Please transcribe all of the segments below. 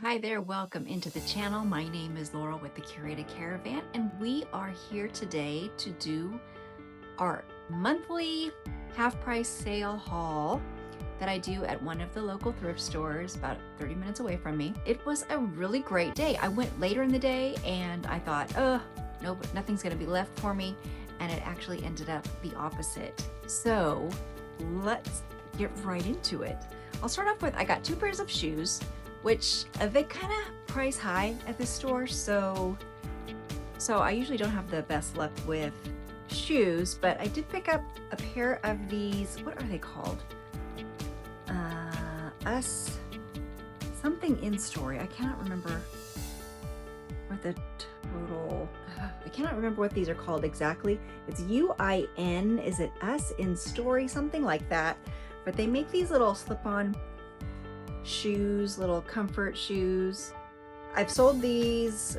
Hi there, welcome into the channel. My name is Laura with the Curated Caravan, and we are here today to do our monthly half price sale haul that I do at one of the local thrift stores about 30 minutes away from me. It was a really great day. I went later in the day and I thought, no, nothing's gonna be left for me. And it actually ended up the opposite. So let's get right into it. I'll start off with, I got two pairs of shoes, which they kind of price high at this store. So I usually don't have the best luck with shoes, but I did pick up a pair of these. What are they called? Something in story. I cannot remember what the total, I cannot remember what these are called exactly. It's UIN, is it us in story? Something like that. But they make these little slip-on shoes, little comfort shoes. I've sold these,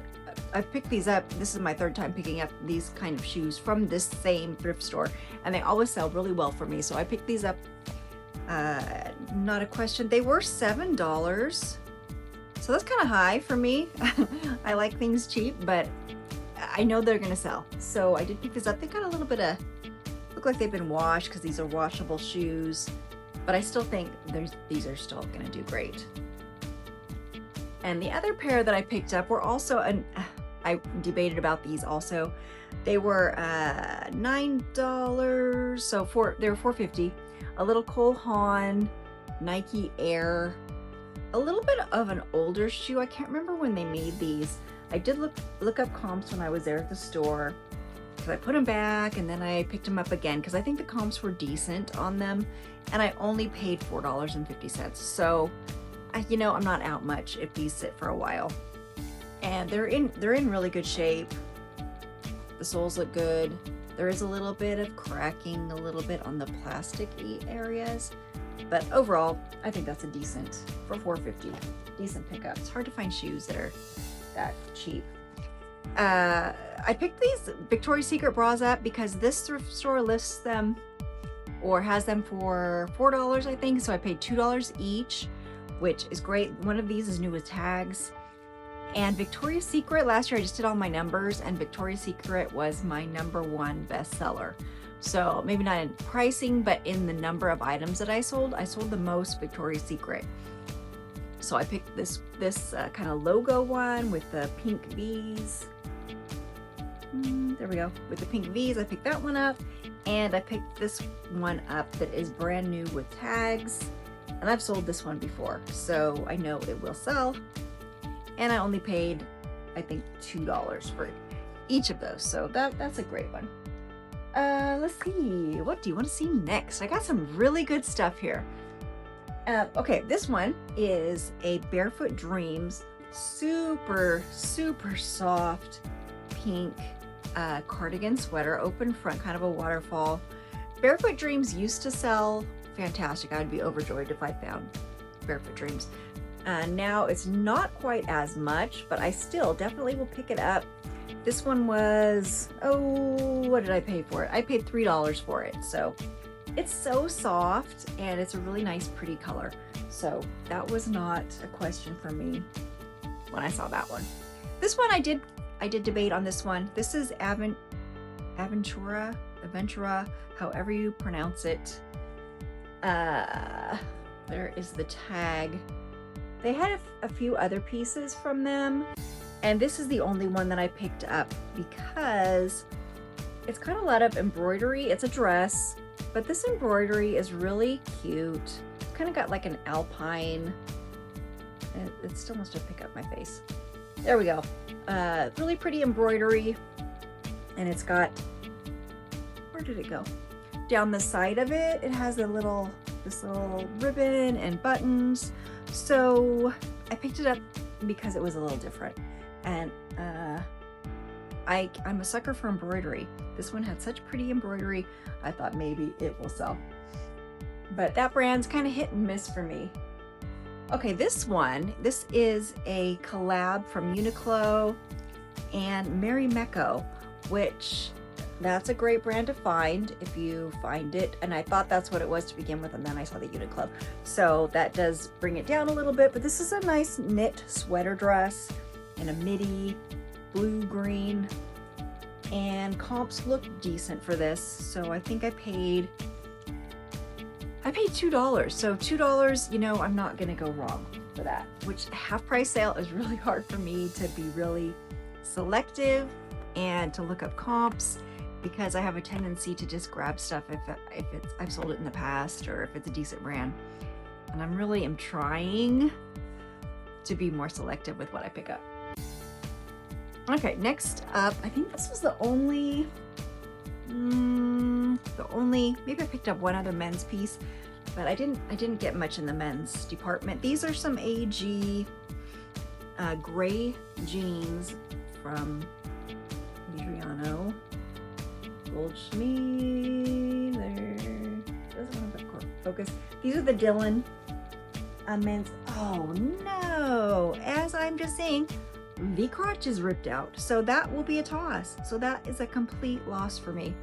I've picked these up. This is my third time picking up these kind of shoes from this same thrift store, and they always sell really well for me. So I picked these up, not a question. They were $7. So that's kind of high for me. I like things cheap, but I know they're gonna sell. So I did pick these up. They got a little bit of, look like they've been washed because these are washable shoes. But I still think these are still gonna do great. And the other pair that I picked up were also, I debated about these also. They were $9, so they were $4.50. A little Cole Haan Nike Air, a little bit of an older shoe. I can't remember when they made these. I did look up comps when I was there at the store. I put them back and then I picked them up again because I think the comps were decent on them, and I only paid $4.50. So, I'm not out much if these sit for a while. And they're in really good shape. The soles look good. There is a little bit of cracking, a little bit on the plasticky areas, but overall, I think that's a decent, for $4.50, decent pickup. It's hard to find shoes that are that cheap. I picked these Victoria's Secret bras up because this thrift store lists them or has them for $4, I think. So I paid $2 each, which is great. One of these is new with tags. And Victoria's Secret, last year I just did all my numbers, and Victoria's Secret was my #1 bestseller. So maybe not in pricing, but in the number of items that I sold the most Victoria's Secret. So I picked this kind of logo one with the pink V's. There we go. With the pink V's, I picked that one up. And I picked this one up that is brand new with tags. And I've sold this one before, so I know it will sell. And I only paid, I think, $2 for each of those. So that's a great one. Let's see. What do you want to see next? I got some really good stuff here. Okay, this one is a Barefoot Dreams super soft pink cardigan sweater, open front, kind of a waterfall. Barefoot Dreams used to sell fantastic. I would be overjoyed if I found Barefoot Dreams. Now it's not quite as much, but I still definitely will pick it up. This one was, what did I pay for it? I paid $3 for it. So it's so soft and it's a really nice, pretty color. So that was not a question for me when I saw that one. This one I did debate on this one. This is Aventura, however you pronounce it. There is the tag. They had a few other pieces from them, and this is the only one that I picked up because it's got a lot of embroidery. It's a dress, but this embroidery is really cute. It's kind of got like an alpine, it still wants to pick up my face. There we go. Really pretty embroidery, and it's got, where did it go? Down the side of it, it has this little ribbon and buttons. So I picked it up because it was a little different, and I'm a sucker for embroidery. This one had such pretty embroidery, I thought maybe it will sell. But that brand's kind of hit and miss for me. Okay, this is a collab from Uniqlo and Mary Mecco, which That's a great brand to find if you find it. And I thought that's what it was to begin with, and then I saw the Unit Club. So that does bring it down a little bit, but this is a nice knit sweater dress in a midi, blue green, and comps look decent for this. So I think I paid $2. So $2, you know, I'm not gonna go wrong for that, which half price sale is really hard for me to be really selective and to look up comps, because I have a tendency to just grab stuff if I've sold it in the past or if it's a decent brand. And I'm trying to be more selective with what I pick up. Okay, next up, I think this was the only, maybe I picked up one other men's piece, but I didn't get much in the men's department. These are some AG gray jeans from Adriano. Goldschmied, there doesn't have a focus. These are the Dylan men's. Oh no, as I'm just saying, the crotch is ripped out, so that will be a toss. So that is a complete loss for me.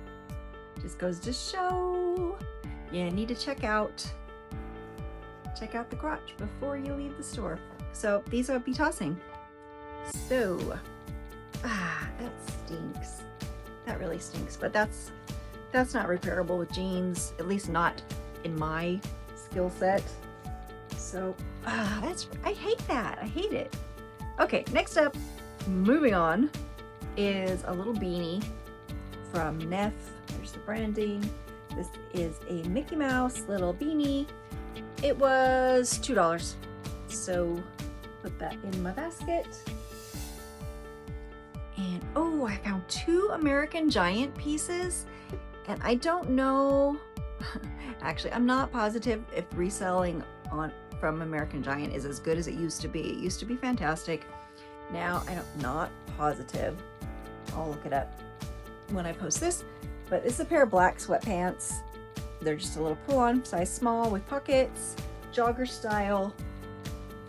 Just goes to show you need to check out the crotch before you leave the store. So these I'll be tossing. So that stinks. That really stinks, but that's not repairable with jeans, at least not in my skill set. So I hate that. I hate it. Okay, next up, moving on, is a little beanie from Neff. There's the branding. This is a Mickey Mouse little beanie. It was $2. So put that in my basket. And oh, I found 2 American Giant pieces, and I don't know, actually I'm not positive if reselling from American Giant is as good as it used to be. It used to be fantastic. Now I'm not positive. I'll look it up when I post this, but this is a pair of black sweatpants. They're just a little pull-on, size small with pockets, jogger style,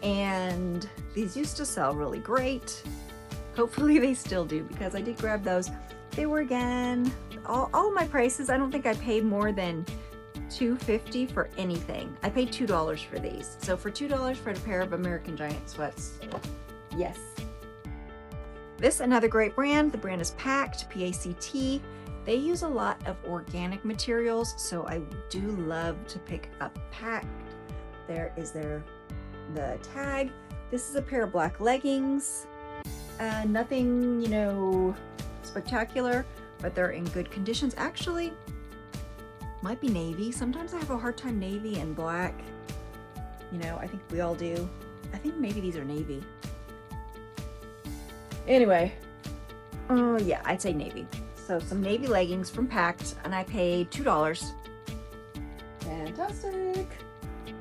and these used to sell really great. Hopefully they still do, because I did grab those. They were, again, all my prices, I don't think I paid more than $2.50 for anything. I paid $2 for these. So for $2 for a pair of American Giant sweats, yes. This, another great brand. The brand is Pact, P-A-C-T. They use a lot of organic materials, so I do love to pick up Pact. There is the tag. This is a pair of black leggings. Nothing, you know, spectacular, but they're in good conditions. Actually, might be navy. Sometimes I have a hard time navy and black. You know, I think we all do. I think maybe these are navy. Anyway, yeah, I'd say navy. So some navy leggings from Pact, and I paid $2. Fantastic.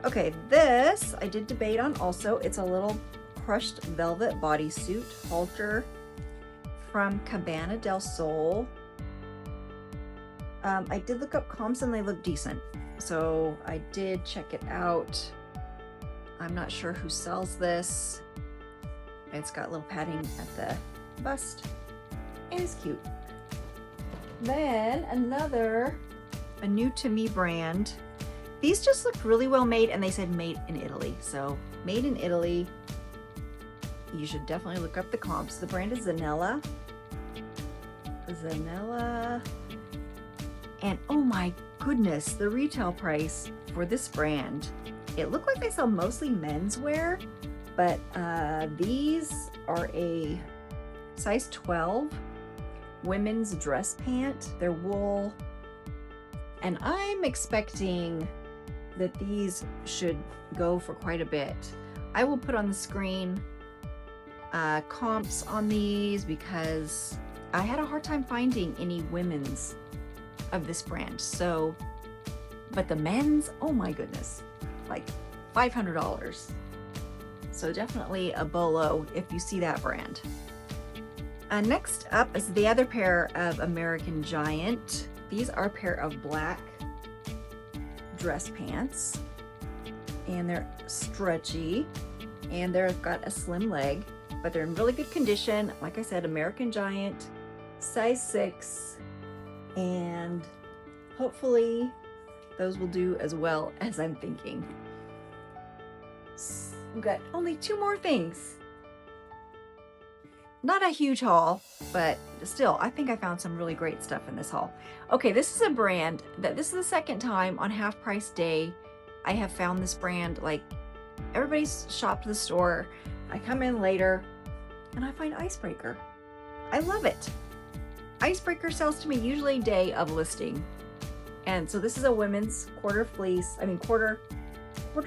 Okay, this I did debate on also. It's a little crushed velvet bodysuit halter from Cabana del Sol. I did look up comps and they look decent, so I did check it out. I'm not sure who sells this. It's got little padding at the bust. It is cute. Then a new to me brand. These just looked really well made, and they said made in Italy. So made in Italy. You should definitely look up the comps. The brand is Zanella. And oh my goodness, the retail price for this brand. It looked like they sell mostly menswear, but these are a size 12 women's dress pant. They're wool, and I'm expecting that these should go for quite a bit. I will put on the screen comps on these, because I had a hard time finding any women's of this brand. So, but the men's, oh my goodness, like $500. So definitely a bolo if you see that brand. Next up is the other pair of American Giant. These are a pair of black dress pants, and they're stretchy, and they've got a slim leg, but they're in really good condition. Like I said, American Giant, size 6, and hopefully those will do as well as I'm thinking. We've got only 2 more things. Not a huge haul, but still, I think I found some really great stuff in this haul. Okay, this is a brand that this is the second time on half price day I have found this brand. Like, everybody's shopped the store. I come in later and I find Icebreaker. I love it. Icebreaker sells to me usually day of listing. And so this is a women's quarter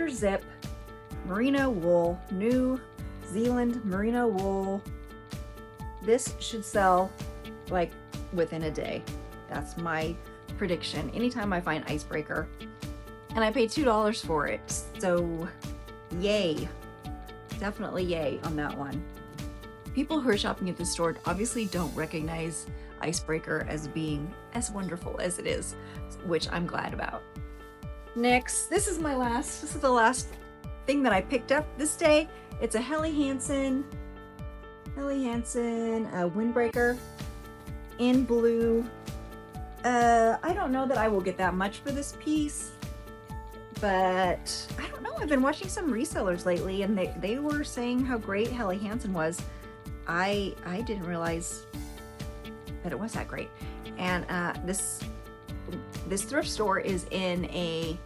zip merino wool, New Zealand merino wool. This should sell like within a day. That's my prediction. Anytime I find Icebreaker. And I paid $2 for it. So yay. Definitely yay on that one. People who are shopping at the store obviously don't recognize Icebreaker as being as wonderful as it is, which I'm glad about. Next, this is the last thing that I picked up this day. It's a Helly Hansen windbreaker in blue. I don't know that I will get that much for this piece, but I don't know. I've been watching some resellers lately, and they were saying how great Helly Hansen was. I didn't realize that it was that great. And this thrift store is in a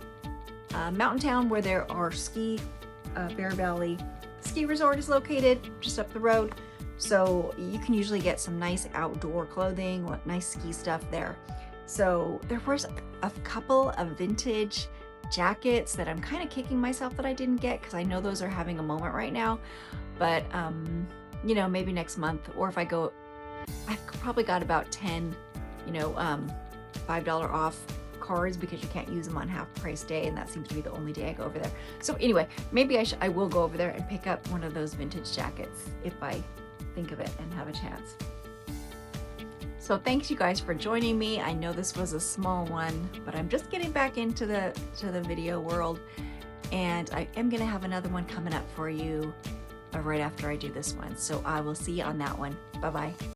mountain town where there are Bear Valley Ski Resort is located just up the road. So you can usually get some nice outdoor clothing, nice ski stuff there. So there was a couple of vintage jackets that I'm kind of kicking myself that I didn't get, because I know those are having a moment right now. But you know, maybe next month, or if I go, I've probably got about 10, $5 off cards, because you can't use them on half price day, and that seems to be the only day I go over there. So anyway, maybe I will go over there and pick up one of those vintage jackets if I think of it and have a chance. So thanks you guys for joining me. I know this was a small one, but I'm just getting back into the video world, and I am gonna have another one coming up for you right after I do this one. So I will see you on that one. Bye-bye.